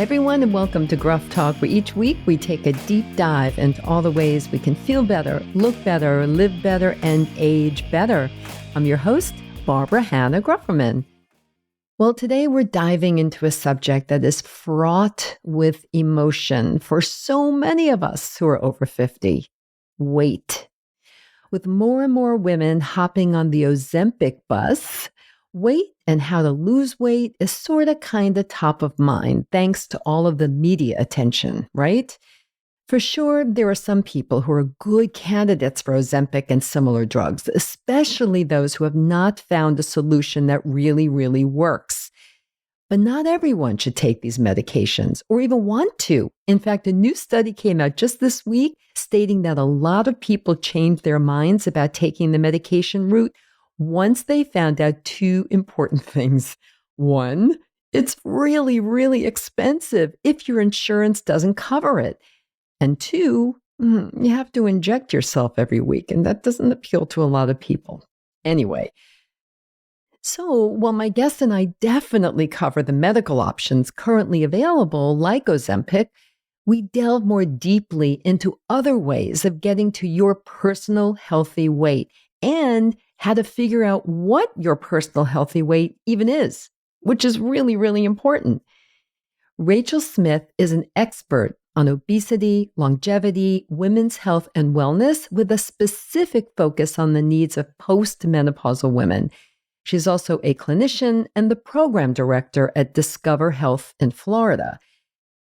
everyone, and welcome to GRUFFtalk, where each week we take a deep dive into all the ways we can feel better, look better, live better, and age better. I'm your host, Barbara Hannah Grufferman. Well, today we're diving into a subject that is fraught with emotion for so many of us who are over 50, weight. With more and more women hopping on the Ozempic bus, weight and how to lose weight is sort of kind of top of mind, thanks to all of the media attention, right? For sure, there are some people who are good candidates for Ozempic and similar drugs, especially those who have not found a solution that really, really works. But not everyone should take these medications or even want to. In fact, a new study came out just this week stating that a lot of people changed their minds about taking the medication route once they found out two important things. One, it's really, really expensive if your insurance doesn't cover it. And two, you have to inject yourself every week, and that doesn't appeal to a lot of people. Anyway, so while my guest and I definitely cover the medical options currently available, like Ozempic, we delve more deeply into other ways of getting to your personal healthy weight and how to figure out what your personal healthy weight even is, which is really, really important. Rachel Smith is an expert on obesity, longevity, women's health, and wellness with a specific focus on the needs of postmenopausal women. She's also a clinician and the program director at Discover Health in Florida.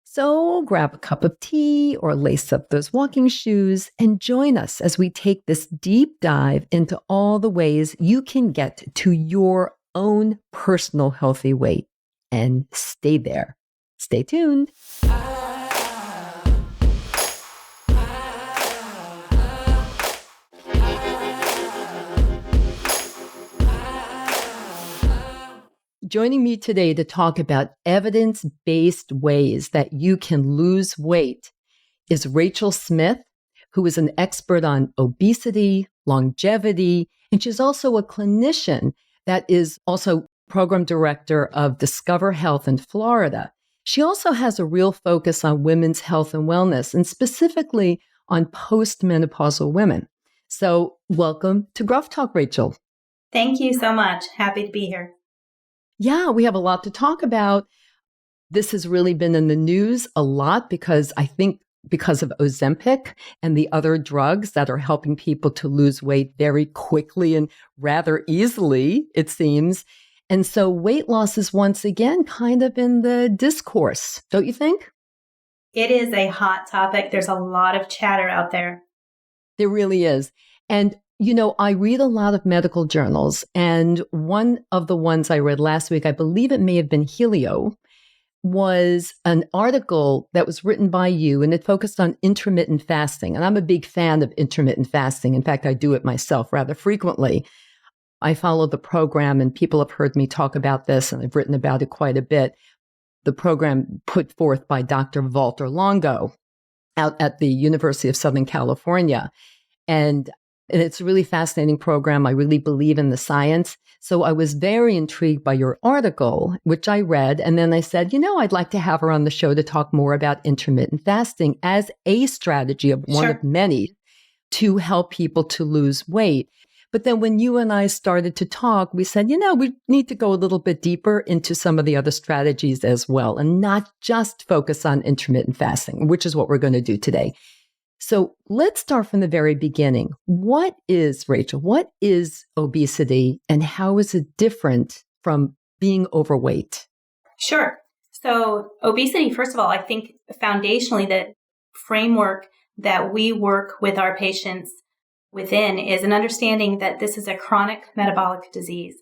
So grab a cup of tea or lace up those walking shoes and join us as we take this deep dive into all the ways you can get to your own personal healthy weight. And stay there. Stay tuned. Joining me today to talk about evidence-based ways that you can lose weight is Rachel Smith, who is an expert on obesity, longevity, and she's also a clinician that is also program director of Discover Health in Florida. She also has a real focus on women's health and wellness, and specifically on postmenopausal women. So welcome to GRUFFtalk, Rachel. Thank you so much. Happy to be here. Yeah, we have a lot to talk about. This has really been in the news a lot because I think because of Ozempic and the other drugs that are helping people to lose weight very quickly and rather easily, it seems. And so weight loss is once again kind of in the discourse, don't you think? It is a hot topic. There's a lot of chatter out there. There really is. And you know, I read a lot of medical journals, and one of the ones I read last week, I believe it may have been Helio, was an article that was written by you, and it focused on intermittent fasting. And I'm a big fan of intermittent fasting. In fact, I do it myself rather frequently. I follow the program, and people have heard me talk about this, and I've written about it quite a bit. The program put forth by Dr. Walter Longo out at the University of Southern California. And it's a really fascinating program. I really believe in the science. So I was very intrigued by your article, which I read. And then I said, you know, I'd like to have her on the show to talk more about intermittent fasting as a strategy of one of many to help people to lose weight. But then when you and I started to talk, we said, you know, we need to go a little bit deeper into some of the other strategies as well, and not just focus on intermittent fasting, which is what we're going to do today. So let's start from the very beginning. What is, Rachel, what is obesity and how is it different from being overweight? Sure. So obesity, first of all, I think foundationally the framework that we work with our patients within is an understanding that this is a chronic metabolic disease.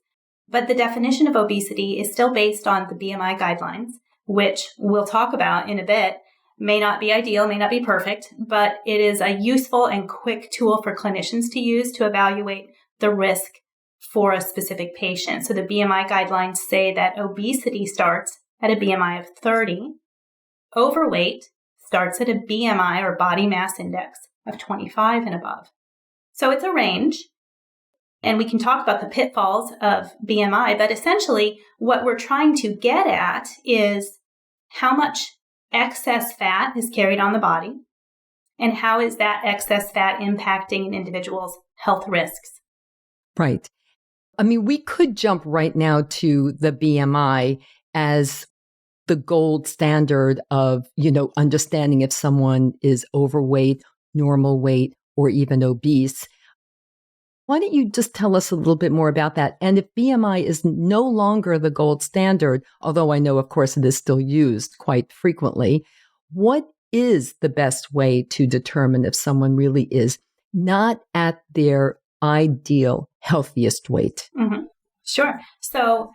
But the definition of obesity is still based on the BMI guidelines, which we'll talk about in a bit. May not be ideal, may not be perfect, but it is a useful and quick tool for clinicians to use to evaluate the risk for a specific patient. So the BMI guidelines say that obesity starts at a BMI of 30. Overweight starts at a BMI or body mass index of 25 and above. So it's a range. And we can talk about the pitfalls of BMI, but essentially what we're trying to get at is how much excess fat is carried on the body, and how is that excess fat impacting an individual's health risks. Right. I mean, we could jump right now to the BMI as the gold standard of, understanding if someone is overweight, normal weight, or even obese. Why don't you just tell us a little bit more about that? And if BMI is no longer the gold standard, although I know, of course, it is still used quite frequently, what is the best way to determine if someone really is not at their ideal, healthiest weight? Mm-hmm. Sure. So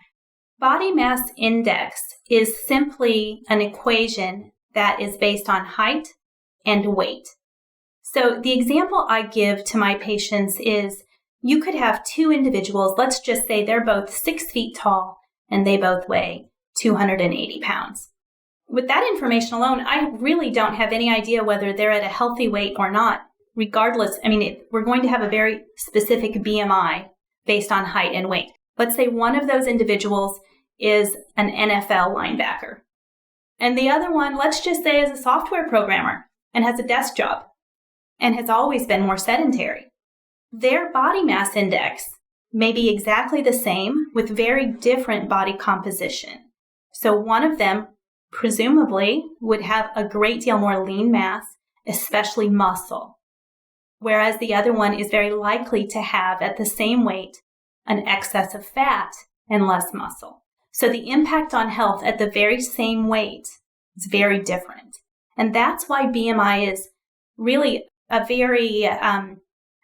body mass index is simply an equation that is based on height and weight. So the example I give to my patients is you could have two individuals, let's just say they're both 6 feet tall and they both weigh 280 pounds. With that information alone, I really don't have any idea whether they're at a healthy weight or not. Regardless, we're going to have a very specific BMI based on height and weight. Let's say one of those individuals is an NFL linebacker. And the other one, let's just say, is a software programmer and has a desk job and has always been more sedentary. Their body mass index may be exactly the same with very different body composition. So one of them presumably would have a great deal more lean mass, especially muscle, whereas the other one is very likely to have, at the same weight, an excess of fat and less muscle. So the impact on health at the very same weight is very different. And that's why BMI is really a very,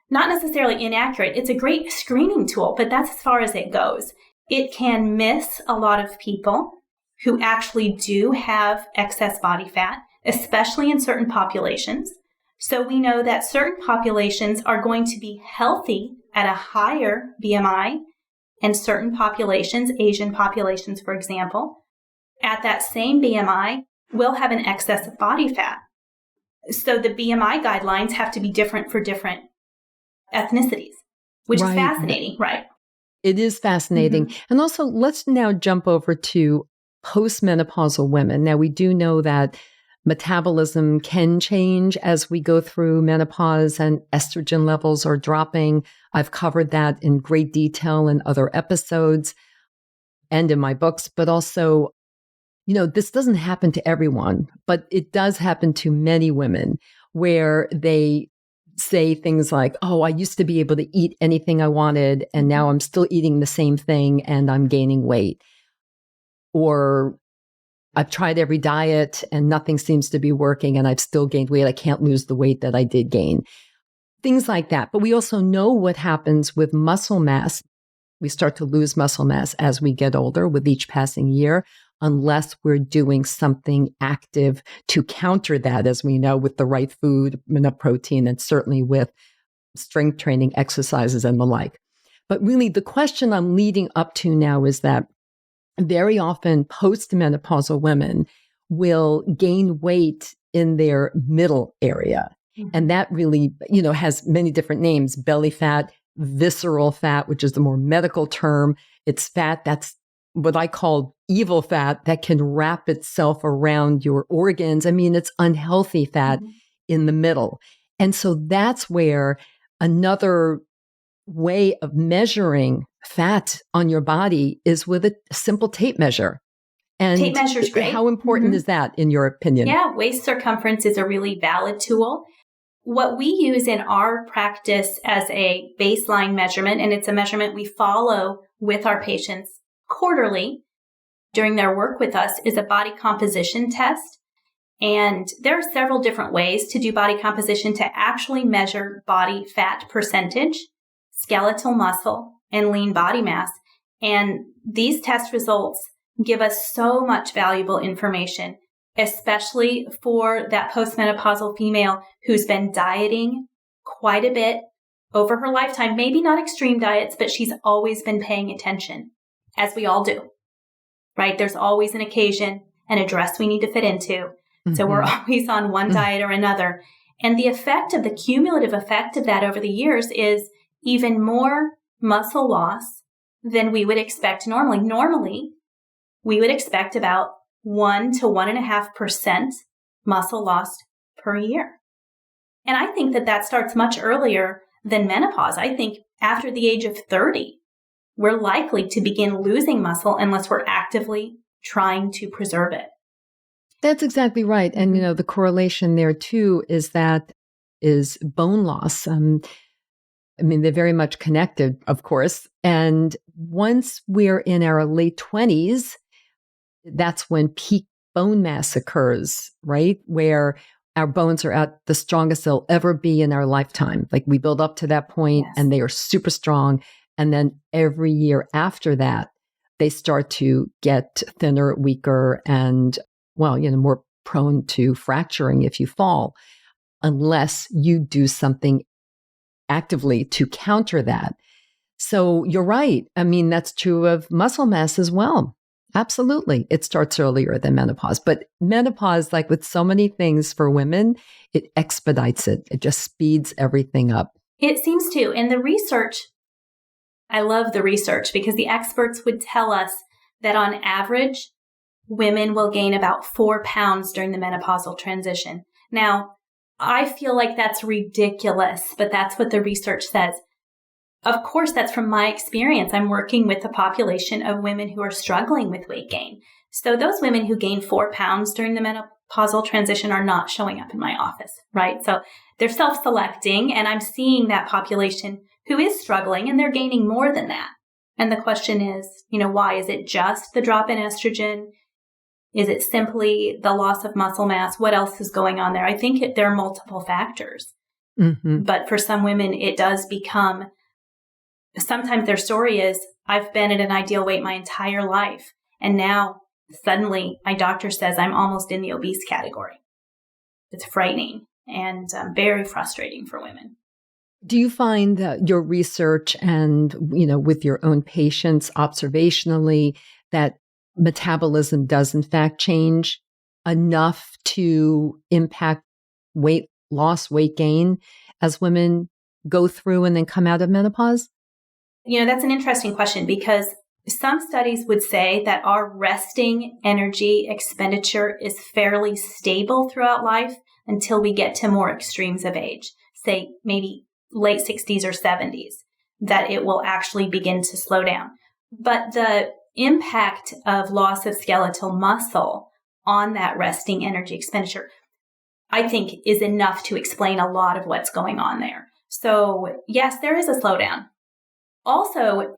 not necessarily inaccurate. It's a great screening tool, but that's as far as it goes. It can miss a lot of people who actually do have excess body fat, especially in certain populations. So we know that certain populations are going to be healthy at a higher BMI, and certain populations, Asian populations, for example, at that same BMI will have an excess of body fat. So the BMI guidelines have to be different for different ethnicities, which is fascinating, right? It is fascinating. Mm-hmm. And also, let's now jump over to postmenopausal women. Now, we do know that metabolism can change as we go through menopause and estrogen levels are dropping. I've covered that in great detail in other episodes and in my books, but also, this doesn't happen to everyone, but it does happen to many women where they say things like, oh, I used to be able to eat anything I wanted, and now I'm still eating the same thing and I'm gaining weight. Or I've tried every diet and nothing seems to be working and I've still gained weight. I can't lose the weight that I did gain. Things like that. But we also know what happens with muscle mass. We start to lose muscle mass as we get older with each passing year, unless we're doing something active to counter that, as we know, with the right food, enough protein, and certainly with strength training exercises and the like. But really, the question I'm leading up to now is that very often postmenopausal women will gain weight in their middle area. Mm-hmm. And that really, has many different names: belly fat, visceral fat, which is the more medical term. It's fat that's what I call evil fat that can wrap itself around your organs. It's unhealthy fat in the middle. And so that's where another way of measuring fat on your body is with a simple tape measure. And tape measure is great. How important is that, in your opinion? Yeah, waist circumference is a really valid tool. What we use in our practice as a baseline measurement, and it's a measurement we follow with our patients quarterly during their work with us, is a body composition test. And there are several different ways to do body composition to actually measure body fat percentage, skeletal muscle, and lean body mass. And these test results give us so much valuable information, especially for that postmenopausal female who's been dieting quite a bit over her lifetime. Maybe not extreme diets, but she's always been paying attention, as we all do, right? There's always an occasion and a dress we need to fit into. Mm-hmm. So we're always on one diet or another. And the cumulative effect of that over the years is even more muscle loss than we would expect normally. Normally, we would expect about 1 to 1.5% muscle loss per year. And I think that starts much earlier than menopause. I think after the age of 30, we're likely to begin losing muscle unless we're actively trying to preserve it. That's exactly right. And, the correlation there too is bone loss. They're very much connected, of course. And once we're in our late 20s, that's when peak bone mass occurs, right? Where our bones are at the strongest they'll ever be in our lifetime. Like we build up to that point and they are super strong. And then every year after that, they start to get thinner, weaker, and, more prone to fracturing if you fall, unless you do something actively to counter that. So you're right. That's true of muscle mass as well. Absolutely. It starts earlier than menopause. But menopause, like with so many things for women, it expedites it. It just speeds everything up. It seems to. And the research, I love the research because the experts would tell us that on average, women will gain about 4 pounds during the menopausal transition. Now, I feel like that's ridiculous, but that's what the research says. Of course, that's from my experience. I'm working with a population of women who are struggling with weight gain. So those women who gain 4 pounds during the menopausal transition are not showing up in my office, right? So they're self-selecting, and I'm seeing that population who is struggling, and they're gaining more than that. And the question is, why? Is it just the drop in estrogen? Is it simply the loss of muscle mass? What else is going on there? I think there are multiple factors. Mm-hmm. But for some women, it does become, sometimes their story is, I've been at an ideal weight my entire life. And now suddenly my doctor says I'm almost in the obese category. It's frightening and very frustrating for women. Do you find that your research and, with your own patients observationally, that metabolism does in fact change enough to impact weight loss, weight gain as women go through and then come out of menopause? That's an interesting question because some studies would say that our resting energy expenditure is fairly stable throughout life until we get to more extremes of age, say maybe late 60s or 70s, that it will actually begin to slow down. But the impact of loss of skeletal muscle on that resting energy expenditure, I think, is enough to explain a lot of what's going on there. So yes, there is a slowdown. Also,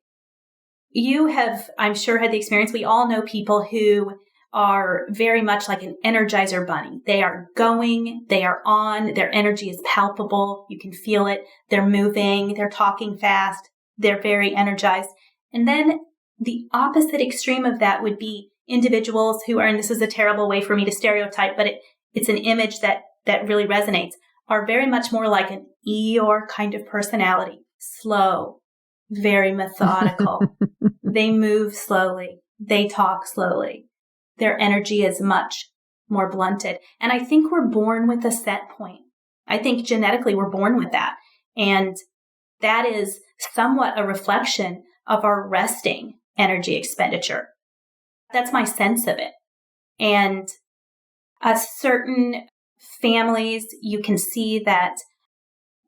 you have, I'm sure, had the experience. We all know people who are very much like an Energizer bunny. They are going, they are on, their energy is palpable. You can feel it. They're moving, they're talking fast, they're very energized. And then the opposite extreme of that would be individuals who are, and this is a terrible way for me to stereotype, but it's an image that really resonates, are very much more like an Eeyore kind of personality. Slow, very methodical. They move slowly. They talk slowly. Their energy is much more blunted. And I think we're born with a set point. I think genetically we're born with that. And that is somewhat a reflection of our resting energy expenditure. That's my sense of it. And certain families, you can see that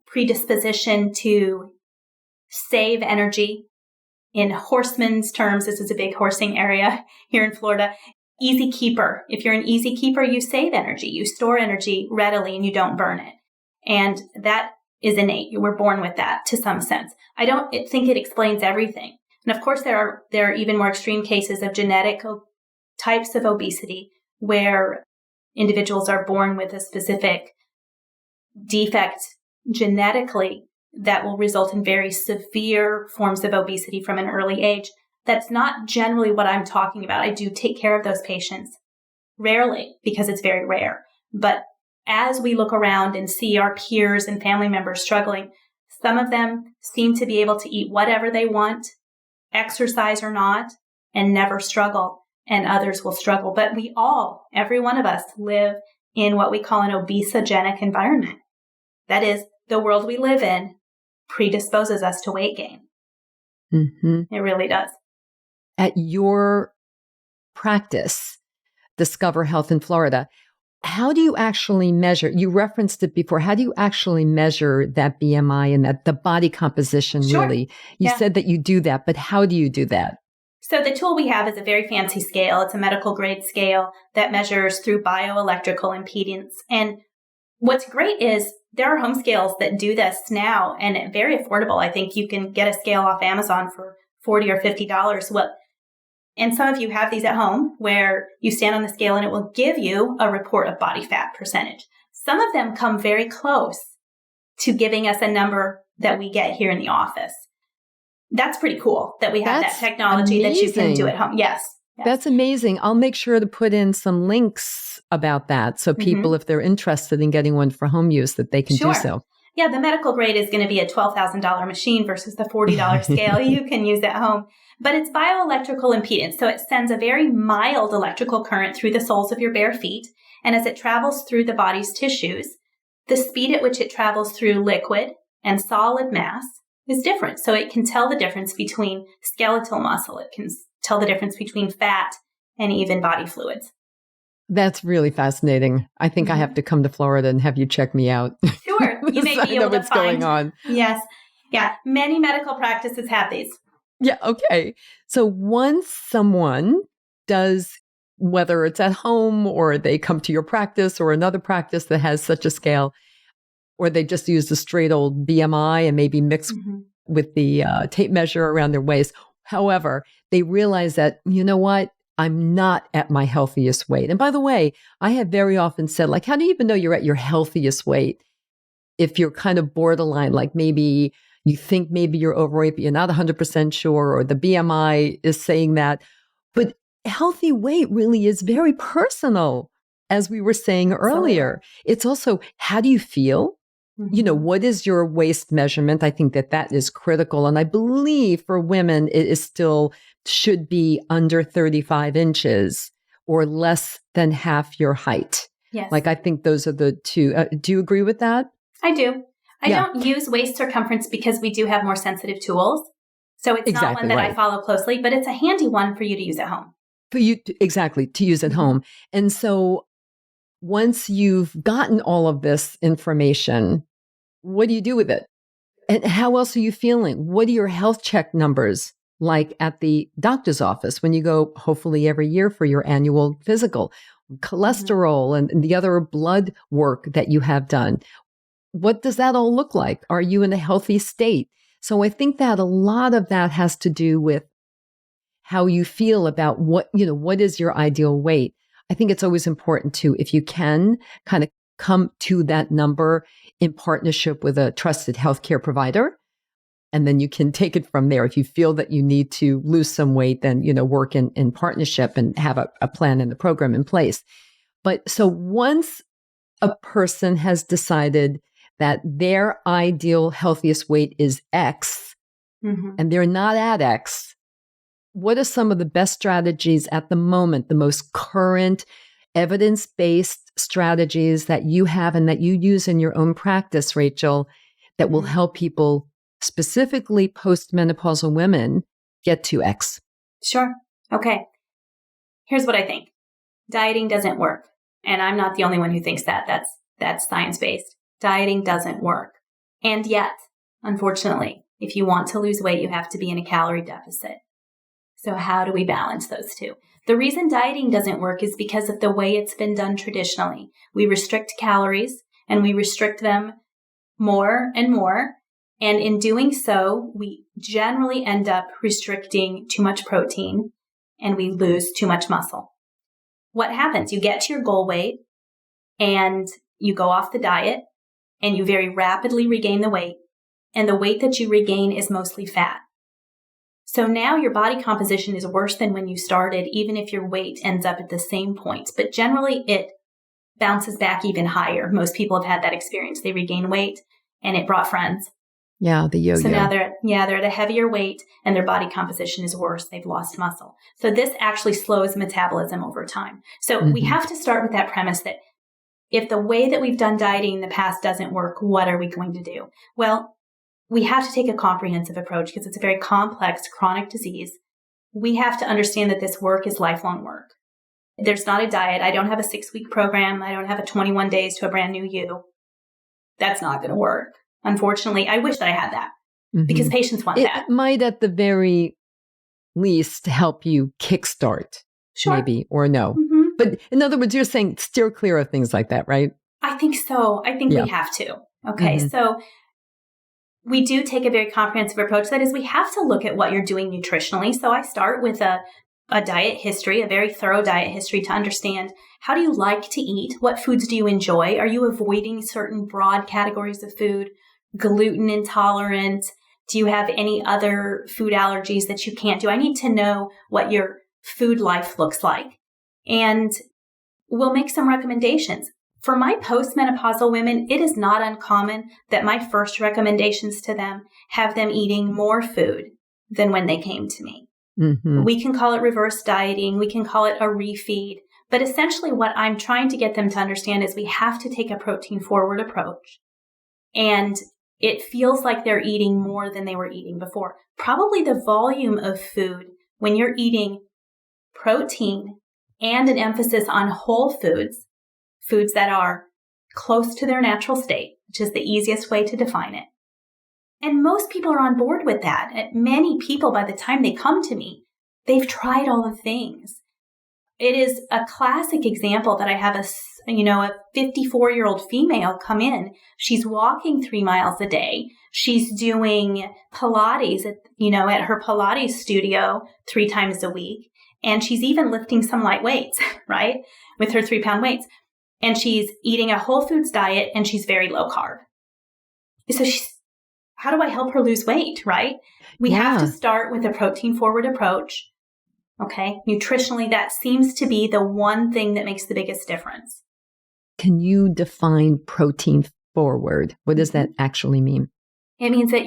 predisposition to save energy. In horsemen's terms, this is a big horsing area here in Florida. Easy keeper. If you're an easy keeper, you save energy. You store energy readily and you don't burn it. And that is innate. You were born with that to some sense. I don't think it explains everything. And of course, there are even more extreme cases of genetic types of obesity where individuals are born with a specific defect genetically that will result in very severe forms of obesity from an early age. That's not generally what I'm talking about. I do take care of those patients rarely because it's very rare. But as we look around and see our peers and family members struggling, some of them seem to be able to eat whatever they want, exercise or not, and never struggle. And others will struggle. But we all, every one of us, live in what we call an obesogenic environment. That is, the world we live in predisposes us to weight gain. Mm-hmm. It really does. At your practice, Discover Health in Florida. How do you actually measure? You referenced it before. How do you actually measure that BMI and that the body composition really? You said that you do that, but how do you do that? So the tool we have is a very fancy scale. It's a medical grade scale that measures through bioelectrical impedance. And what's great is there are home scales that do this now and very affordable. I think you can get a scale off Amazon for $40 or $50. And some of you have these at home where you stand on the scale and it will give you a report of body fat percentage. Some of them come very close to giving us a number that we get here in the office. That's pretty cool that we have that technology that you can do at home. Yes. That's amazing. I'll make sure to put in some links about that so people, if they're interested in getting one for home use, that they can do so. Yeah, the medical grade is going to be a $12,000 machine versus the $40 scale you can use at home. But it's bioelectrical impedance. So it sends a very mild electrical current through the soles of your bare feet. And as it travels through the body's tissues, the speed at which it travels through liquid and solid mass is different. So it can tell the difference between skeletal muscle. It can tell the difference between fat and even body fluids. That's really fascinating. I think I have to come to Florida and have you check me out. Sure. You may be able to what's going on. Yes. Yeah. Many medical practices have these. Yeah. Okay. So once someone does, whether it's at home or they come to your practice or another practice that has such a scale, or they just use the straight old BMI and maybe mix with the tape measure around their waist. However, they realize that, you know what? I'm not at my healthiest weight. And by the way, I have very often said, like, how do you even know you're at your healthiest weight? If you're kind of borderline, like maybe you think maybe you're overweight, but you're not 100% sure, or the BMI is saying that. But healthy weight really is very personal, as we were saying earlier. It's also, how do you feel? You know, what is your waist measurement? I think that is critical. And I believe for women, it is still should be under 35 inches or less than half your height. Yes. Like, I think those are the two. Do you agree with that? I do. I don't use waist circumference because we do have more sensitive tools. So it's not one that I follow closely, but it's a handy one for you to use at home. For you, to use at home. And so once you've gotten all of this information, what do you do with it? And how else are you feeling? What are your health check numbers like at the doctor's office when you go, hopefully every year, for your annual physical? Cholesterol and the other blood work that you have done. What does that all look like? Are you in a healthy state? So I think that a lot of that has to do with how you feel about what is your ideal weight. I think it's always important to, if you can, kind of come to that number in partnership with a trusted healthcare provider. And then you can take it from there. If you feel that you need to lose some weight, then, work in partnership and have a plan and the program in place. But so once a person has decided that their ideal healthiest weight is X, and they're not at X, what are some of the best strategies at the moment, the most current evidence-based strategies that you have and that you use in your own practice, Rachel, that will help people, specifically postmenopausal women, get to X? Sure. Okay. Here's what I think. Dieting doesn't work. And I'm not the only one who thinks that. That's science-based. Dieting doesn't work. And yet, unfortunately, if you want to lose weight, you have to be in a calorie deficit. So how do we balance those two? The reason dieting doesn't work is because of the way it's been done traditionally. We restrict calories and we restrict them more and more. And in doing so, we generally end up restricting too much protein and we lose too much muscle. What happens? You get to your goal weight and you go off the diet and you very rapidly regain the weight. And the weight that you regain is mostly fat. So now your body composition is worse than when you started, even if your weight ends up at the same point. But generally, it bounces back even higher. Most people have had that experience. They regain weight and it brought friends. Yeah, the yo-yo. So now they're at a heavier weight and their body composition is worse. They've lost muscle. So this actually slows metabolism over time. So we have to start with that premise that if the way that we've done dieting in the past doesn't work, what are we going to do? Well, we have to take a comprehensive approach because it's a very complex chronic disease. We have to understand that this work is lifelong work. There's not a diet. I don't have a 6-week program. I don't have a 21 days to a brand new you. That's not going to work. Unfortunately, I wish that I had that because patients want that. It might at the very least help you kickstart, maybe, or no. But in other words, you're saying steer clear of things like that, right? I think so. I think we have to. Okay. So we do take a very comprehensive approach. That is, we have to look at what you're doing nutritionally. So I start with a diet history, a very thorough diet history to understand how do you like to eat? What foods do you enjoy? Are you avoiding certain broad categories of food? Gluten intolerant? Do you have any other food allergies that you can't do? I need to know what your food life looks like. And we'll make some recommendations. For my postmenopausal women, it is not uncommon that my first recommendations to them have them eating more food than when they came to me. We can call it reverse dieting. We can call it a refeed. But essentially what I'm trying to get them to understand is we have to take a protein forward approach. And it feels like they're eating more than they were eating before. Probably the volume of food when you're eating protein and an emphasis on whole foods, foods that are close to their natural state, which is the easiest way to define it. And most people are on board with that. And many people, by the time they come to me, they've tried all the things. It is a classic example that I have a 54-year-old female come in. She's walking 3 miles a day. She's doing Pilates at her Pilates studio 3 times a week. And she's even lifting some light weights, right? With her 3-pound weights. And she's eating a whole foods diet and she's very low carb. So how do I help her lose weight, right? We have to start with a protein forward approach. Okay. Nutritionally, that seems to be the one thing that makes the biggest difference. Can you define protein forward? What does that actually mean? It means that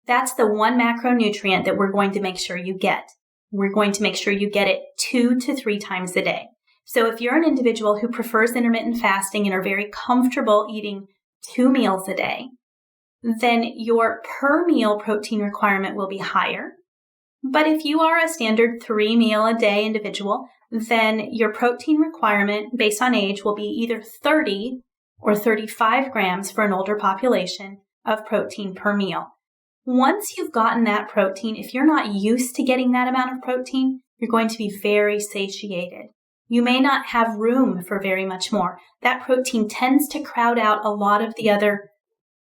that's the one macronutrient that we're going to make sure you get. We're going to make sure you get it 2 to 3 times a day. So if you're an individual who prefers intermittent fasting and are very comfortable eating 2 meals a day, then your per meal protein requirement will be higher. But if you are a standard 3 meal a day individual, then your protein requirement based on age will be either 30 or 35 grams for an older population of protein per meal. Once you've gotten that protein, if you're not used to getting that amount of protein, you're going to be very satiated. You may not have room for very much more. That protein tends to crowd out a lot of the other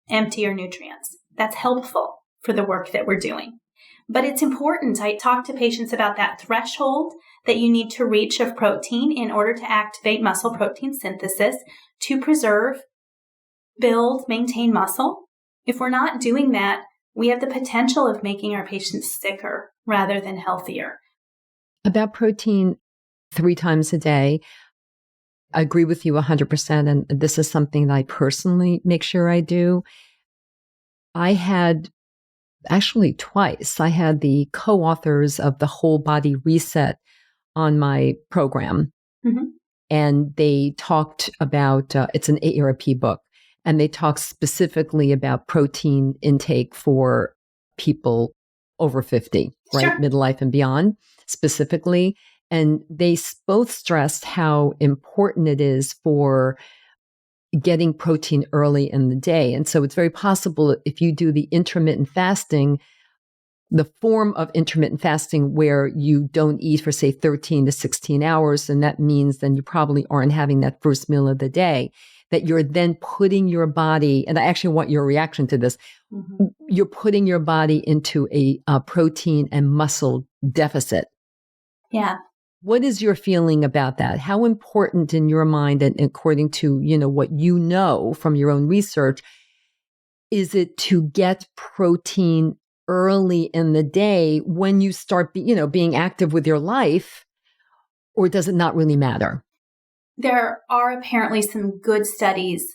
emptier nutrients. That's helpful for the work that we're doing. But it's important. I talk to patients about that threshold that you need to reach of protein in order to activate muscle protein synthesis to preserve, build, maintain muscle. If we're not doing that, we have the potential of making our patients sicker rather than healthier. About protein 3 times a day, I agree with you 100%. And this is something that I personally make sure I do. I had actually twice, I had the co-authors of the Whole Body Reset on my program. And they talked about, it's an AARP book, and they talked specifically about protein intake for people over 50, right? Sure. Midlife and beyond specifically. And they both stressed how important it is for getting protein early in the day. And so it's very possible if you do the intermittent fasting, the form of intermittent fasting where you don't eat for, say, 13 to 16 hours, and that means then you probably aren't having that first meal of the day, that you're then putting your body, and I actually want your reaction to this, you're putting your body into a protein and muscle deficit. Yeah. What is your feeling about that? How important in your mind, and according to, what you know from your own research, is it to get protein early in the day when you start, being active with your life, or does it not really matter? There are apparently some good studies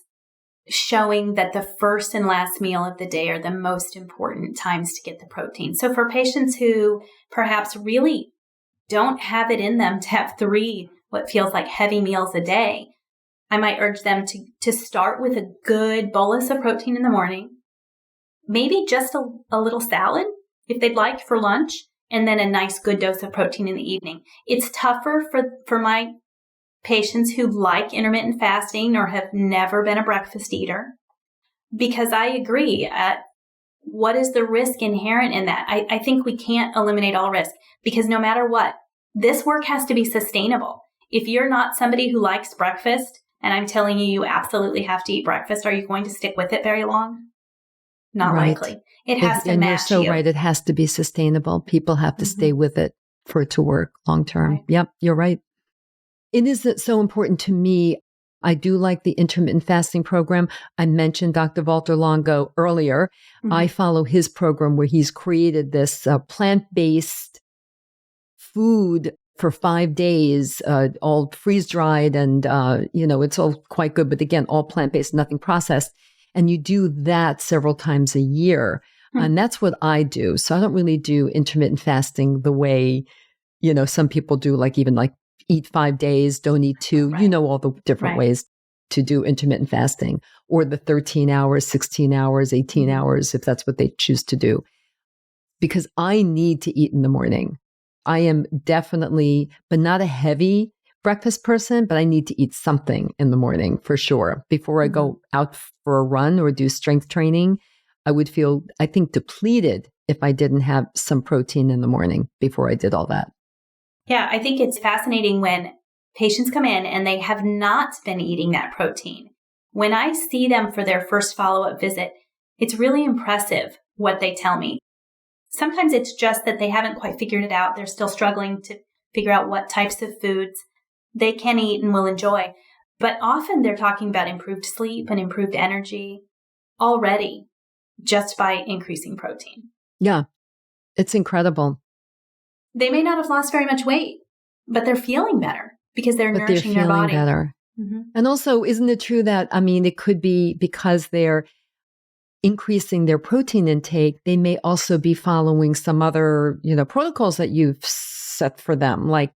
showing that the first and last meal of the day are the most important times to get the protein. So for patients who perhaps really don't have it in them to have 3 what feels like heavy meals a day, I might urge them to start with a good bolus of protein in the morning, maybe just a little salad if they'd like for lunch, and then a nice good dose of protein in the evening. It's tougher for my patients who like intermittent fasting or have never been a breakfast eater, because I agree. What is the risk inherent in that? I think we can't eliminate all risk, because no matter what, this work has to be sustainable. If you're not somebody who likes breakfast, and I'm telling you absolutely have to eat breakfast, are you going to stick with it very long? Not likely. It has to match you. And you're so right. It has to be sustainable. People have to stay with it for it to work long term. Right. Yep, you're right. It is so important to me. I do like the intermittent fasting program. I mentioned Dr. Walter Longo earlier. I follow his program where he's created this plant-based food for 5 days, all freeze-dried, and, it's all quite good. But again, all plant-based, nothing processed. And you do that several times a year. And that's what I do. So I don't really do intermittent fasting the way, some people do, like eat 5 days, don't eat 2, Right. All the different ways to do intermittent fasting, or the 13 hours, 16 hours, 18 hours, if that's what they choose to do. Because I need to eat in the morning. I am definitely, but not a heavy breakfast person, but I need to eat something in the morning for sure. Before I go out for a run or do strength training, I would feel, I think, depleted if I didn't have some protein in the morning before I did all that. Yeah, I think it's fascinating when patients come in and they have not been eating that protein. When I see them for their first follow-up visit, it's really impressive what they tell me. Sometimes it's just that they haven't quite figured it out. They're still struggling to figure out what types of foods they can eat and will enjoy. But often they're talking about improved sleep and improved energy already just by increasing protein. Yeah, it's incredible. They may not have lost very much weight, but they're feeling better because they're nourishing their body. Better. And also, isn't it true that, it could be because they're increasing their protein intake, they may also be following some other, protocols that you've set for them, like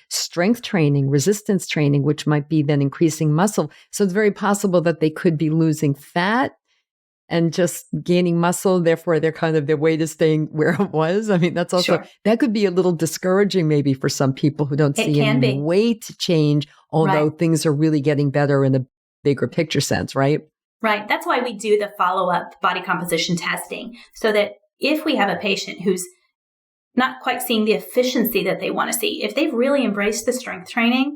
strength training, resistance training, which might be then increasing muscle. So it's very possible that they could be losing fat and just gaining muscle. Therefore, their weight is staying where it was. That's also, that could be a little discouraging maybe for some people who don't see any weight change, although things are really getting better in a bigger picture sense, right? Right. That's why we do the follow-up body composition testing, so that if we have a patient who's not quite seeing the efficiency that they want to see, if they've really embraced the strength training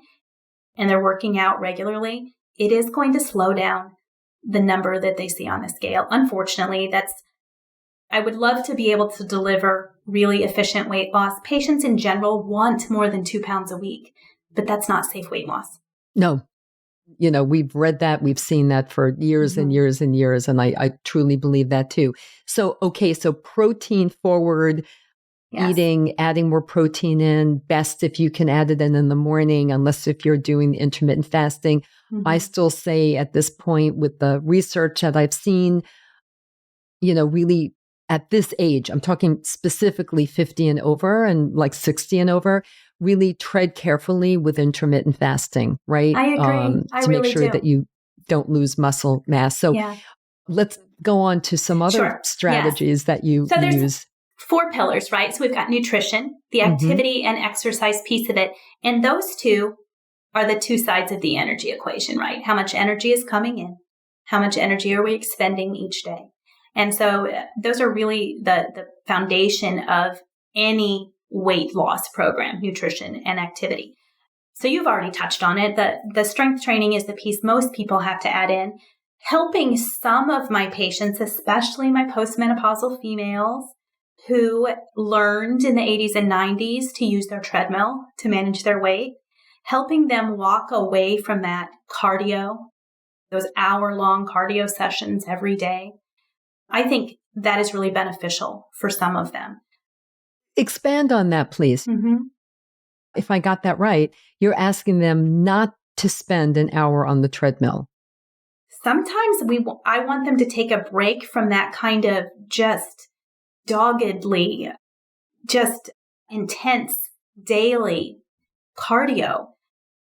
and they're working out regularly, it is going to slow down the number that they see on the scale. Unfortunately, I would love to be able to deliver really efficient weight loss. Patients in general want more than 2 pounds a week, but that's not safe weight loss. No. We've read that, we've seen that for years and years and years. And I truly believe that too. So protein forward eating, adding more protein in, best if you can add it in the morning, unless if you're doing the intermittent fasting. I still say at this point, with the research that I've seen, really at this age, I'm talking specifically 50 and over and like 60 and over, really tread carefully with intermittent fasting, right? I agree. To make sure that you don't lose muscle mass. So let's go on to some other strategies that you use. 4 pillars, right? So we've got nutrition, the activity and exercise piece of it. And those two are the two sides of the energy equation, right? How much energy is coming in? How much energy are we expending each day? And so those are really the foundation of any weight loss program, nutrition and activity. So you've already touched on it. The strength training is the piece most people have to add in. Helping some of my patients, especially my postmenopausal females, who learned in the 80s and 90s to use their treadmill to manage their weight, helping them walk away from that cardio, those hour-long cardio sessions every day. I think that is really beneficial for some of them. Expand on that, please. If I got that right, you're asking them not to spend an hour on the treadmill. Sometimes I want them to take a break from that kind of just doggedly, just intense daily cardio.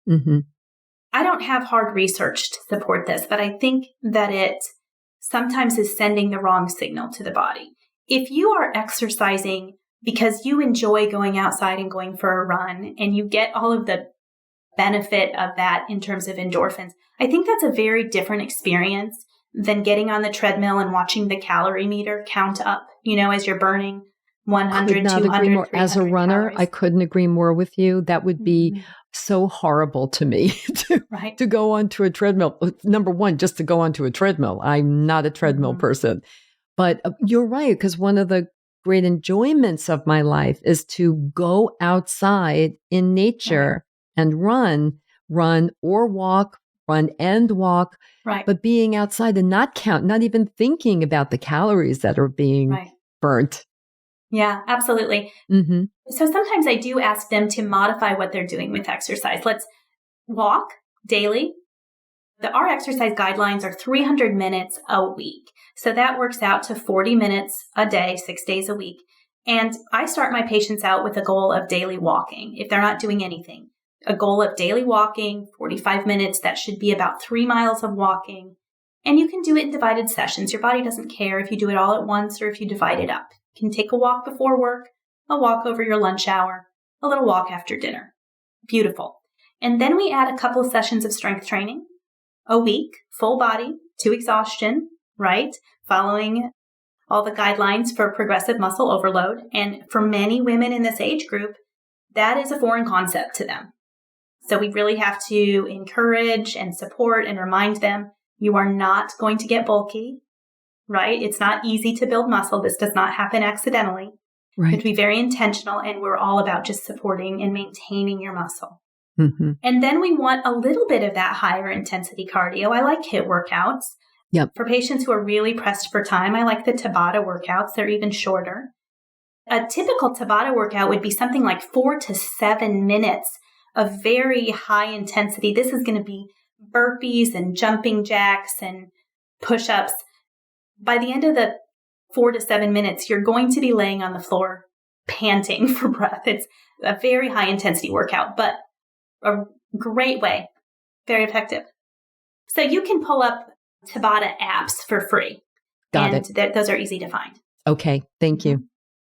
I don't have hard research to support this, but I think that it sometimes is sending the wrong signal to the body. If you are exercising because you enjoy going outside and going for a run and you get all of the benefit of that in terms of endorphins. I think that's a very different experience than getting on the treadmill and watching the calorie meter count up, as you're burning 100, 200, As a runner, calories. I couldn't agree more with you. That would be so horrible to me to go onto a treadmill. Number one, just to go onto a treadmill. I'm not a treadmill person. But you're right, because one of the great enjoyments of my life is to go outside in nature and run or walk, run and walk. Right. But being outside and not even thinking about the calories that are being burnt. Yeah, absolutely. Mm-hmm. So sometimes I do ask them to modify what they're doing with exercise. Let's walk daily. Our exercise guidelines are 300 minutes a week. So that works out to 40 minutes a day, 6 days a week. And I start my patients out with a goal of daily walking if they're not doing anything. A goal of daily walking, 45 minutes. That should be about 3 miles of walking. And you can do it in divided sessions. Your body doesn't care if you do it all at once or if you divide it up. You can take a walk before work, a walk over your lunch hour, a little walk after dinner. Beautiful. And then we add a couple of sessions of strength training a week, full body to exhaustion, right? Following all the guidelines for progressive muscle overload. And for many women in this age group, that is a foreign concept to them. So we really have to encourage and support and remind them, you are not going to get bulky, right? It's not easy to build muscle. This does not happen accidentally. Right. You have to be very intentional, and we're all about just supporting and maintaining your muscle. Mm-hmm. And then we want a little bit of that higher intensity cardio. I like HIIT workouts. Yep. For patients who are really pressed for time, I like the Tabata workouts. They're even shorter. A typical Tabata workout would be something like 4 to 7 minutes of very high intensity. This is going to be burpees and jumping jacks and push-ups. By the end of the 4 to 7 minutes, you're going to be laying on the floor panting for breath. It's a very high intensity workout, but a great way, very effective. So you can pull up Tabata apps for free. Got it. Those are easy to find. Okay. Thank you.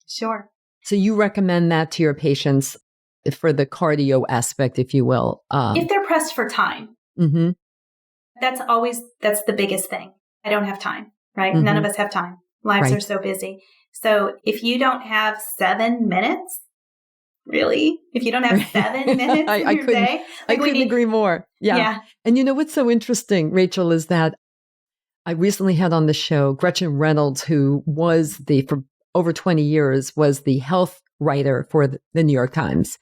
Sure. So you recommend that to your patients for the cardio aspect, if you will. If they're pressed for time. Mm-hmm. That's the biggest thing. I don't have time, right? Mm-hmm. None of us have time. Lives are so busy. So if you don't have 7 minutes, really? If you don't have 7 minutes in your day? I couldn't agree more. Yeah. And you know what's so interesting, Rachel, is that I recently had on the show Gretchen Reynolds, who was for over 20 years, was the health writer for the New York Times.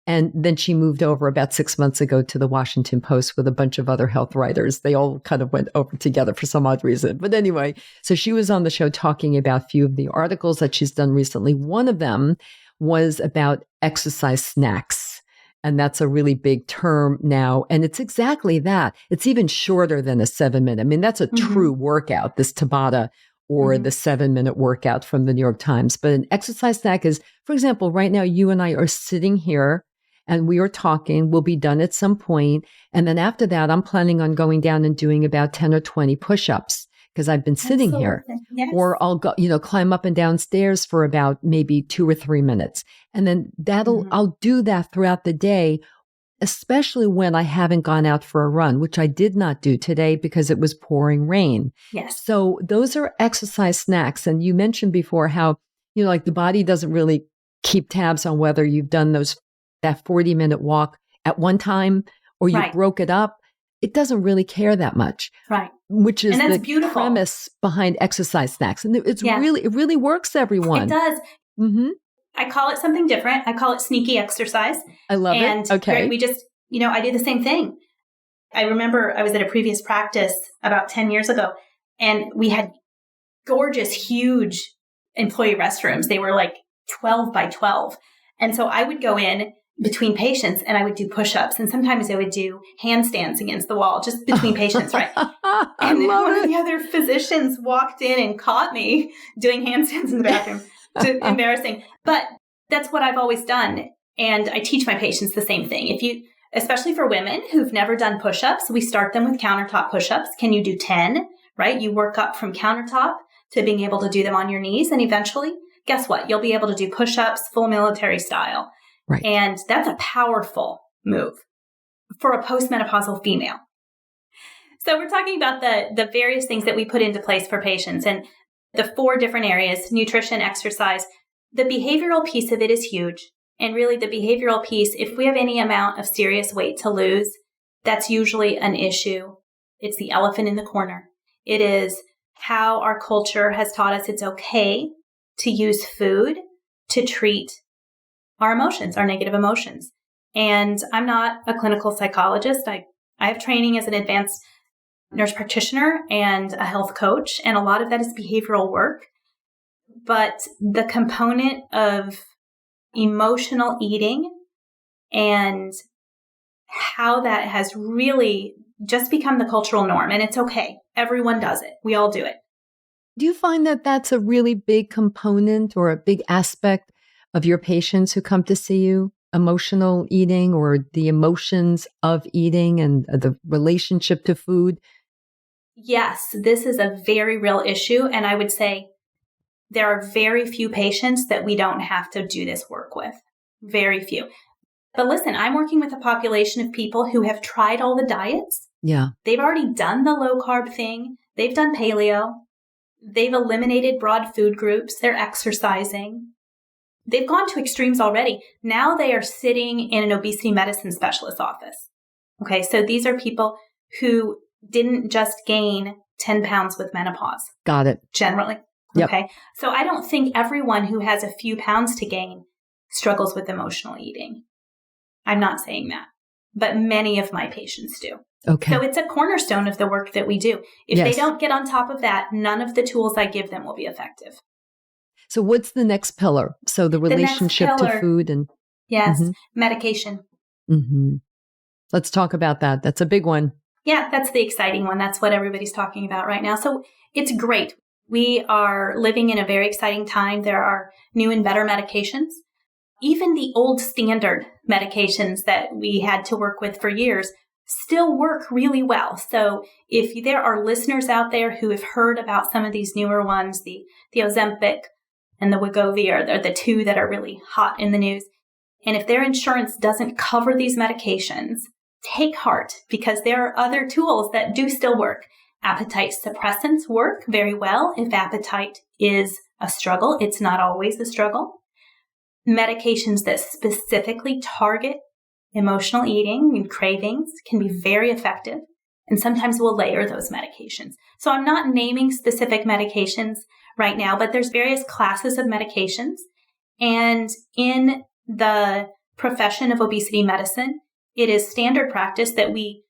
And then she moved over about 6 months ago to the Washington Post with a bunch of other health writers. They all kind of went over together for some odd reason. But anyway, so she was on the show talking about a few of the articles that she's done recently. One of them was about exercise snacks. And that's a really big term now. And it's exactly that. It's even shorter than a 7 minute. I mean, that's a true workout, this Tabata or the 7 minute workout from the New York Times. But an exercise snack is, for example, right now, you and I are sitting here and we are talking. We'll be done at some point. And then after that, I'm planning on going down and doing about 10 or 20 push-ups because I've been sitting here. Yes. Or I'll go, climb up and down stairs for about maybe 2 or 3 minutes. And then I'll do that throughout the day, especially when I haven't gone out for a run, which I did not do today because it was pouring rain. Yes. So those are exercise snacks. And you mentioned before how, like the body doesn't really keep tabs on whether you've done that 40-minute walk at one time or you broke it up. It doesn't really care that much. Right. Which is the beautiful premise behind exercise snacks. And it really works, everyone. It does. Mm-hmm. I call it something different. I call it sneaky exercise. I love it. Okay. We just, I do the same thing. I remember I was at a previous practice about 10 years ago, and we had gorgeous, huge employee restrooms. They were like 12 by 12. And so I would go in between patients and I would do push-ups, and sometimes I would do handstands against the wall just between patients, right? And then one of the other physicians walked in and caught me doing handstands in the bathroom. Embarrassing. But that's what I've always done. And I teach my patients the same thing. Especially for women who've never done push-ups, we start them with countertop push-ups. Can you do 10, right? You work up from countertop to being able to do them on your knees. And eventually guess what? You'll be able to do push-ups, full military style. Right. And that's a powerful move for a postmenopausal female. So we're talking about the various things that we put into place for patients and the 4 different areas: nutrition, exercise. The behavioral piece of it is huge. And really the behavioral piece, if we have any amount of serious weight to lose, that's usually an issue. It's the elephant in the corner. It is how our culture has taught us it's okay to use food to treat our emotions, our negative emotions. And I'm not a clinical psychologist. I have training as an advanced nurse practitioner and a health coach, and a lot of that is behavioral work. But the component of emotional eating and how that has really just become the cultural norm. And it's okay. Everyone does it. We all do it. Do you find that that's a really big component or a big aspect of your patients who come to see you? Emotional eating, or the emotions of eating and the relationship to food? Yes, this is a very real issue. And I would say there are very few patients that we don't have to do this work with. Very few. But listen, I'm working with a population of people who have tried all the diets. Yeah. They've already done the low carb thing. They've done paleo. They've eliminated broad food groups. They're exercising. They've gone to extremes already. Now they are sitting in an obesity medicine specialist office. Okay, so these are people who didn't just gain 10 pounds with menopause. Got it. Generally. Yep. Okay, so I don't think everyone who has a few pounds to gain struggles with emotional eating. I'm not saying that, but many of my patients do. Okay. So it's a cornerstone of the work that we do. If Yes. they don't get on top of that, none of the tools I give them will be effective. So what's the next pillar? So the relationship to pillar, food and... Yes, medication. Mm-hmm. Let's talk about that. That's a big one. Yeah, that's the exciting one. That's what everybody's talking about right now. So it's great. We are living in a very exciting time. There are new and better medications. Even the old standard medications that we had to work with for years still work really well. So if there are listeners out there who have heard about some of these newer ones, the Ozempic and the Wegovy are the 2 that are really hot in the news. And if their insurance doesn't cover these medications, take heart, because there are other tools that do still work. Appetite suppressants work very well if appetite is a struggle. It's not always a struggle. Medications that specifically target emotional eating and cravings can be very effective, and sometimes we'll layer those medications. So I'm not naming specific medications right now, but there's various classes of medications. And in the profession of obesity medicine, it is standard practice that we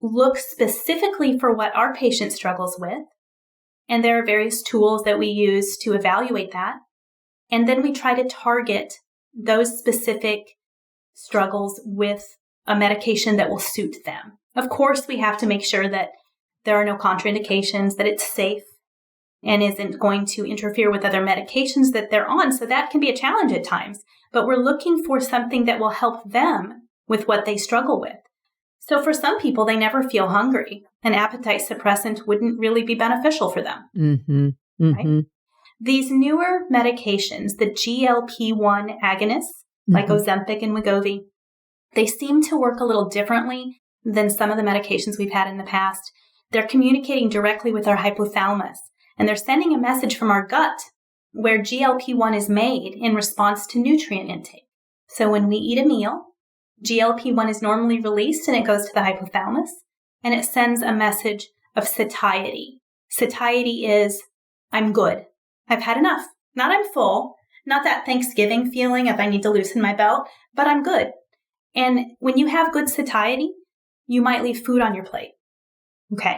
look specifically for what our patient struggles with. And there are various tools that we use to evaluate that. And then we try to target those specific struggles with a medication that will suit them. Of course, we have to make sure that there are no contraindications, that it's safe and isn't going to interfere with other medications that they're on. So that can be a challenge at times. But we're looking for something that will help them with what they struggle with. So for some people, they never feel hungry. An appetite suppressant wouldn't really be beneficial for them. Mm-hmm. Mm-hmm. Right? These newer medications, the GLP-1 agonists, like Ozempic and Wegovy, they seem to work a little differently than some of the medications we've had in the past. They're communicating directly with our hypothalamus, and they're sending a message from our gut where GLP-1 is made in response to nutrient intake. So when we eat a meal, GLP-1 is normally released and it goes to the hypothalamus, and it sends a message of satiety. Satiety is, I'm good. I've had enough. Not I'm full. Not that Thanksgiving feeling of I need to loosen my belt, but I'm good. And when you have good satiety, you might leave food on your plate. Okay.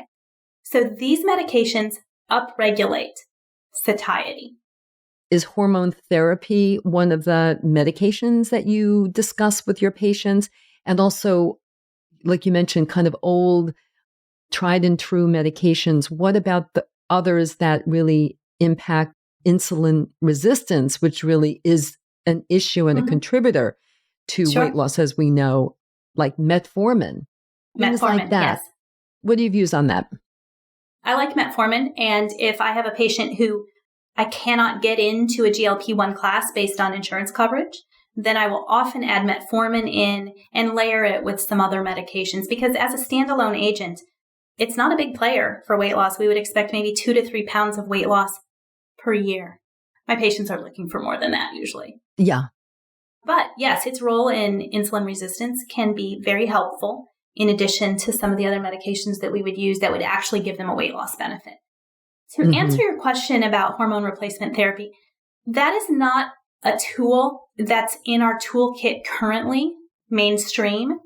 So these medications upregulate satiety. Is hormone therapy one of the medications that you discuss with your patients? And also, like you mentioned, kind of old, tried and true medications. What about the others that really impact insulin resistance, which really is an issue and a contributor to weight loss, as we know, like metformin? Things like that. Yes. What do you views on that? I like metformin. And if I have a patient who I cannot get into a GLP-1 class based on insurance coverage, then I will often add metformin in and layer it with some other medications, because as a standalone agent, it's not a big player for weight loss. We would expect maybe 2 to 3 pounds of weight loss per year. My patients are looking for more than that usually. Yeah. But yes, its role in insulin resistance can be very helpful in addition to some of the other medications that we would use that would actually give them a weight loss benefit. To answer your question about hormone replacement therapy, that is not a tool that's in our toolkit currently, mainstream,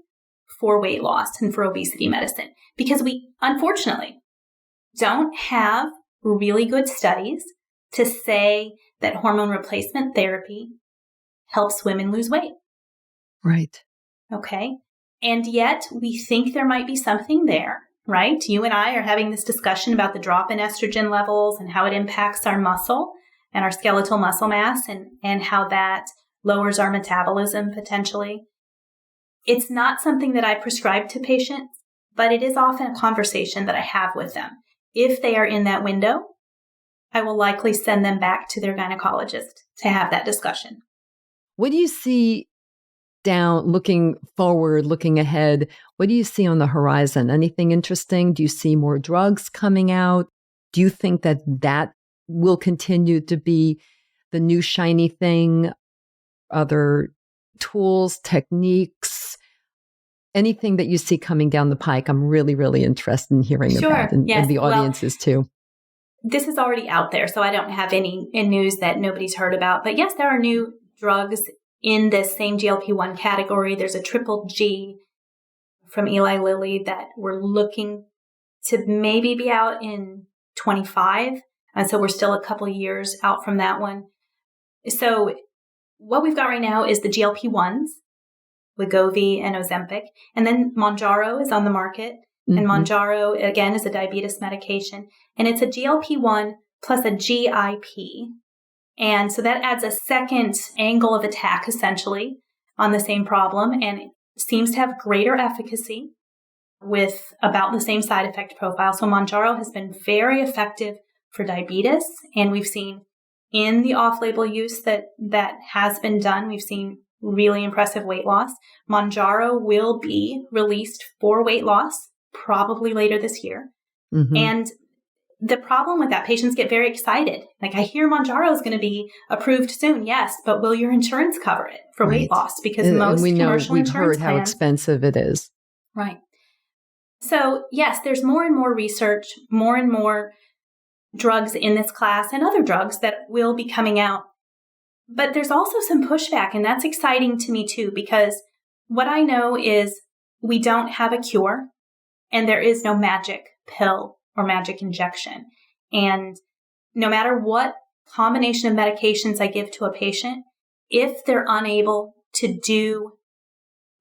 for weight loss and for obesity medicine, because we unfortunately don't have really good studies to say that hormone replacement therapy helps women lose weight. Right. Okay. And yet we think there might be something there, right? You and I are having this discussion about the drop in estrogen levels and how it impacts our muscle and our skeletal muscle mass, and how that lowers our metabolism potentially. It's not something that I prescribe to patients, but it is often a conversation that I have with them. If they are in that window, I will likely send them back to their gynecologist to have that discussion. What do you see looking forward, looking ahead? What do you see on the horizon? Anything interesting? Do you see more drugs coming out? Do you think that will continue to be the new shiny thing? Other tools, techniques, anything that you see coming down the pike? I'm really, really interested in hearing about, and the audiences too. This is already out there, so I don't have any news that nobody's heard about. But yes, there are new drugs in this same GLP-1 category. There's a triple G from Eli Lilly that we're looking to maybe be out in 25. And so we're still a couple of years out from that one. So what we've got right now is the GLP-1s, Wegovy and Ozempic. And then Mounjaro is on the market. And Mounjaro, again, is a diabetes medication. And it's a GLP-1 plus a GIP. And so that adds a second angle of attack, essentially, on the same problem. And it seems to have greater efficacy with about the same side effect profile. So Mounjaro has been very effective for diabetes. And we've seen in the off-label use that has been done, we've seen really impressive weight loss. Mounjaro will be released for weight loss probably later this year. And the problem with that, patients get very excited. Like, I hear Mounjaro is going to be approved soon. Yes, but will your insurance cover it for weight loss? Because most commercial we've insurance heard how plans, expensive it is. Right. So yes, there's more and more research, more and more drugs in this class and other drugs that will be coming out. But there's also some pushback, and that's exciting to me too, because what I know is we don't have a cure and there is no magic pill or magic injection. And no matter what combination of medications I give to a patient, if they're unable to do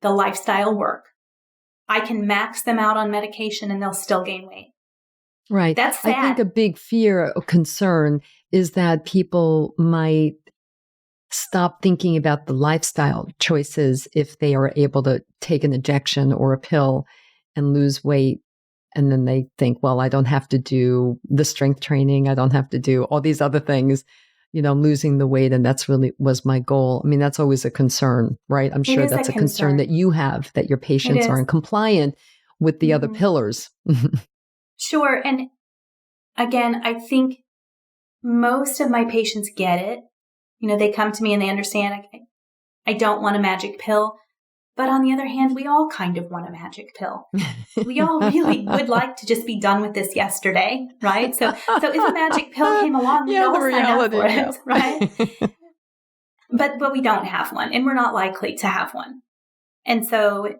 the lifestyle work, I can max them out on medication and they'll still gain weight. Right. That's sad. I think a big fear or concern is that people might stop thinking about the lifestyle choices if they are able to take an injection or a pill and lose weight. And then they think, well, I don't have to do the strength training. I don't have to do all these other things, losing the weight. And that's really was my goal. I mean, that's always a concern, right? I'm sure that's a concern that you have, that your patients aren't compliant with the other pillars. Sure. And again, I think most of my patients get it. They come to me and they understand I don't want a magic pill. But on the other hand, we all kind of want a magic pill. We all really would like to just be done with this yesterday, right? So if a magic pill came along, we'd all sign up for it, right? But we don't have one, and we're not likely to have one. And so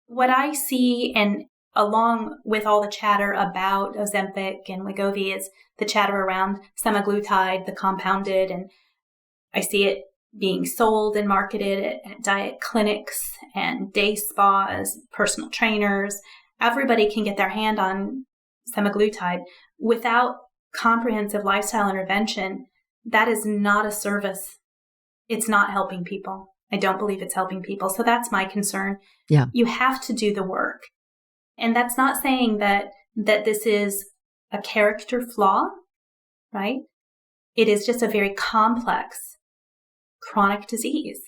what I see, and along with all the chatter about Ozempic and Wegovy, is the chatter around semaglutide, the compounded, and I see it being sold and marketed at diet clinics and day spas, personal trainers. Everybody can get their hand on semaglutide without comprehensive lifestyle intervention. That is not a service. It's not helping people. I don't believe it's helping people. So that's my concern. Yeah. You have to do the work. And that's not saying that this is a character flaw, right? it is just a very complex chronic disease.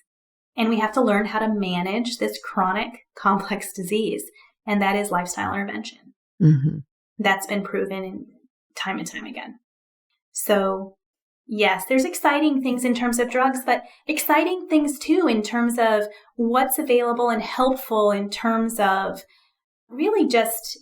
And we have to learn how to manage this chronic, complex disease. And that is lifestyle intervention. Mm-hmm. That's been proven time and time again. So yes, there's exciting things in terms of drugs, but exciting things too in terms of what's available and helpful in terms of really just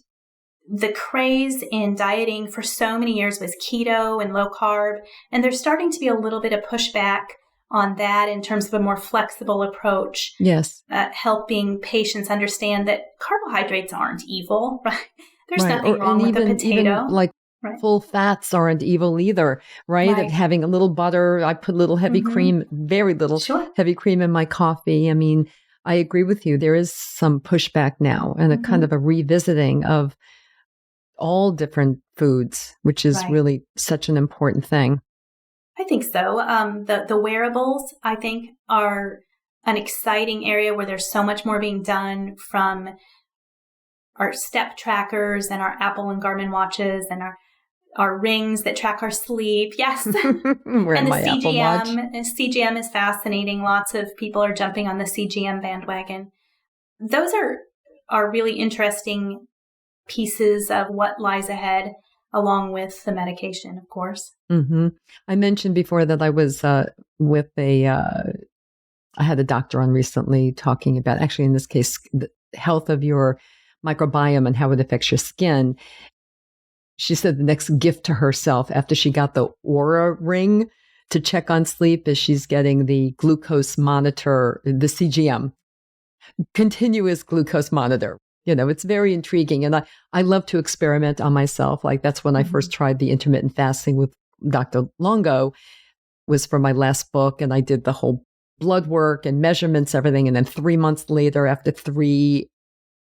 the craze in dieting for so many years was keto and low carb. And there's starting to be a little bit of pushback on that in terms of a more flexible approach. Yes. Helping patients understand that carbohydrates aren't evil, right? There's right. nothing wrong with a potato. Like right. Full fats aren't evil either, right? Right. Having a little butter, I put little heavy cream, very little heavy cream in my coffee. I mean, I agree with you. There is some pushback now and a kind of a revisiting of all different foods, which is really such an important thing. I think so. The wearables, I think, are an exciting area where there's so much more being done, from our step trackers and our Apple and Garmin watches and our rings that track our sleep. Yes. And the CGM is fascinating. Lots of people are jumping on the CGM bandwagon. Those are really interesting pieces of what lies ahead, along with the medication, of course. Mm-hmm. I mentioned before that I was with I had a doctor on recently talking about, actually in this case, the health of your microbiome and how it affects your skin. She said the next gift to herself after she got the Oura ring to check on sleep is she's getting the glucose monitor, the CGM, continuous glucose monitor. You know, it's very intriguing. And I love to experiment on myself. Like that's when I first tried the intermittent fasting with Dr. Longo, was for my last book. And I did the whole blood work and measurements, everything. And then 3 months later, after 3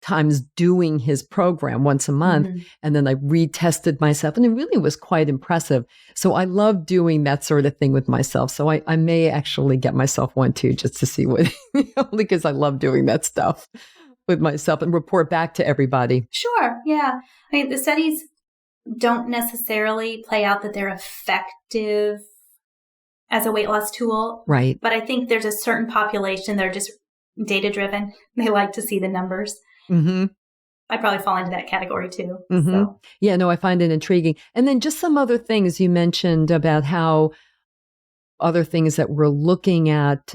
times doing his program once a month, and then I retested myself, and it really was quite impressive. So I love doing that sort of thing with myself. So I may actually get myself one too, just to see what, only because I love doing that stuff with myself and report back to everybody. Sure. Yeah. I mean, the studies don't necessarily play out that they're effective as a weight loss tool. Right. But I think there's a certain population that are just data driven. They like to see the numbers. Mm-hmm. I probably fall into that category too. Mm-hmm. So. Yeah, no, I find it intriguing. And then just some other things you mentioned about how other things that we're looking at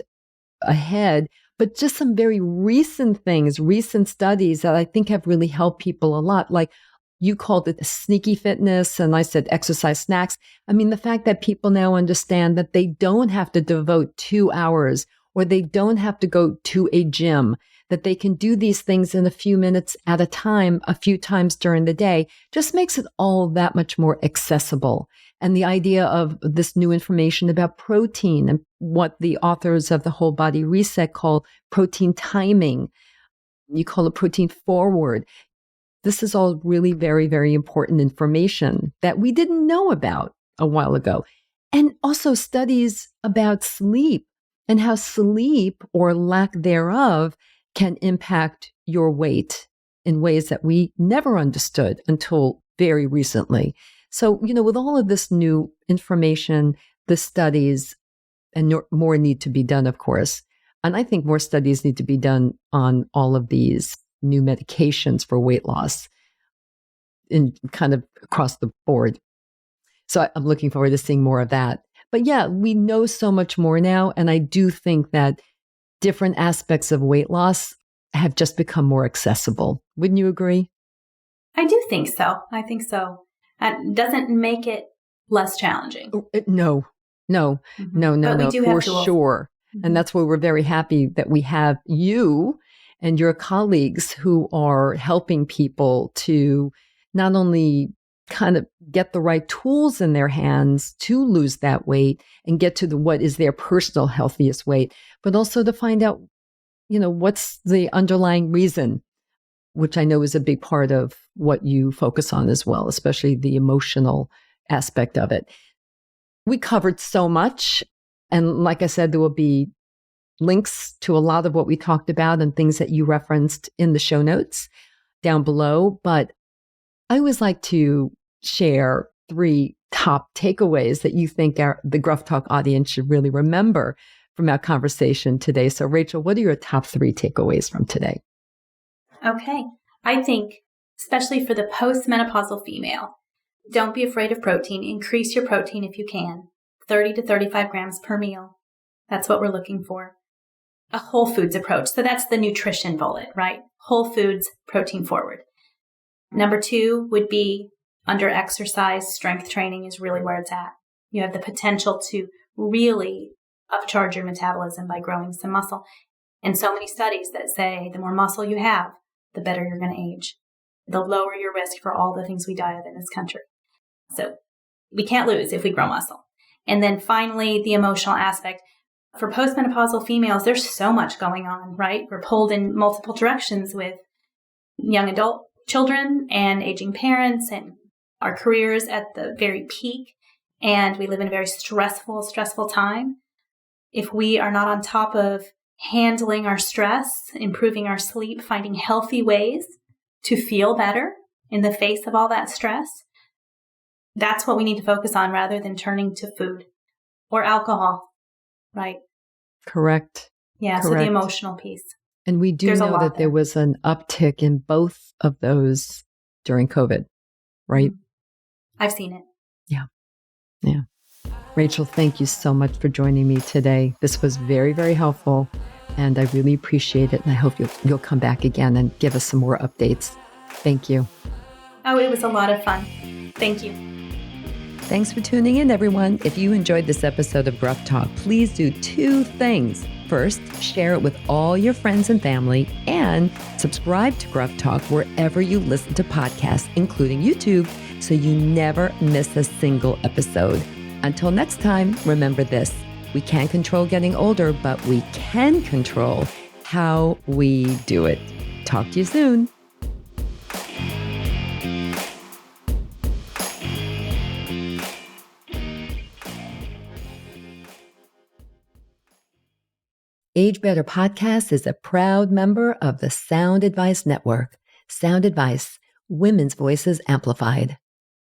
ahead, but just some very recent things, recent studies that I think have really helped people a lot. Like you called it sneaky fitness, and I said exercise snacks. I mean, the fact that people now understand that they don't have to devote 2 hours or they don't have to go to a gym, that they can do these things in a few minutes at a time, a few times during the day, just makes it all that much more accessible. And the idea of this new information about protein and what the authors of the Whole Body Reset call protein timing, you call it protein forward. This is all really very, very important information that we didn't know about a while ago. And also studies about sleep and how sleep or lack thereof can impact your weight in ways that we never understood until very recently. So, you know, with all of this new information, the studies, and more need to be done, of course. And I think more studies need to be done on all of these new medications for weight loss in kind of across the board. So I'm looking forward to seeing more of that. But yeah, we know so much more now. And I do think that different aspects of weight loss have just become more accessible. Wouldn't you agree? I do think so. I think so. It doesn't make it less challenging. No, for sure. And that's why we're very happy that we have you and your colleagues who are helping people to not only kind of get the right tools in their hands to lose that weight and get to what is their personal healthiest weight, but also to find out, you know, what's the underlying reason, which I know is a big part of what you focus on as well, especially the emotional aspect of it. We covered so much. And like I said, there will be links to a lot of what we talked about and things that you referenced in the show notes down below. But I always like to share 3 top takeaways that you think the Gruff Talk audience should really remember from our conversation today. So Rachel, what are your top 3 takeaways from today? Okay. I think, especially for the postmenopausal female, don't be afraid of protein. Increase your protein if you can. 30 to 35 grams per meal. That's what we're looking for. A whole foods approach. So that's the nutrition bullet, right? Whole foods, protein forward. Number 2 would be under exercise. Strength training is really where it's at. You have the potential to really upcharge your metabolism by growing some muscle. And so many studies that say the more muscle you have, the better you're going to age. The lower your risk for all the things we die of in this country. So we can't lose if we grow muscle. And then finally, the emotional aspect. For postmenopausal females, there's so much going on, right? We're pulled in multiple directions with young adult children and aging parents and our careers at the very peak. And we live in a very stressful time. If we are not on top of handling our stress, improving our sleep, finding healthy ways to feel better in the face of all that stress, that's what we need to focus on rather than turning to food or alcohol, right? Correct. Yeah, Correct. So the emotional piece. And we do know that there was an uptick in both of those during COVID, right? I've seen it. Yeah. Rachel, thank you so much for joining me today. This was very, very helpful, and I really appreciate it. And I hope you'll come back again and give us some more updates. Thank you. Oh, it was a lot of fun. Thank you. Thanks for tuning in, everyone. If you enjoyed this episode of Gruff Talk, please do 2 things. First, share it with all your friends and family, and subscribe to Gruff Talk wherever you listen to podcasts, including YouTube, so you never miss a single episode. Until next time, remember this: we can't control getting older, but we can control how we do it. Talk to you soon. Age Better Podcast is a proud member of the Sound Advice Network. Sound Advice, women's voices amplified.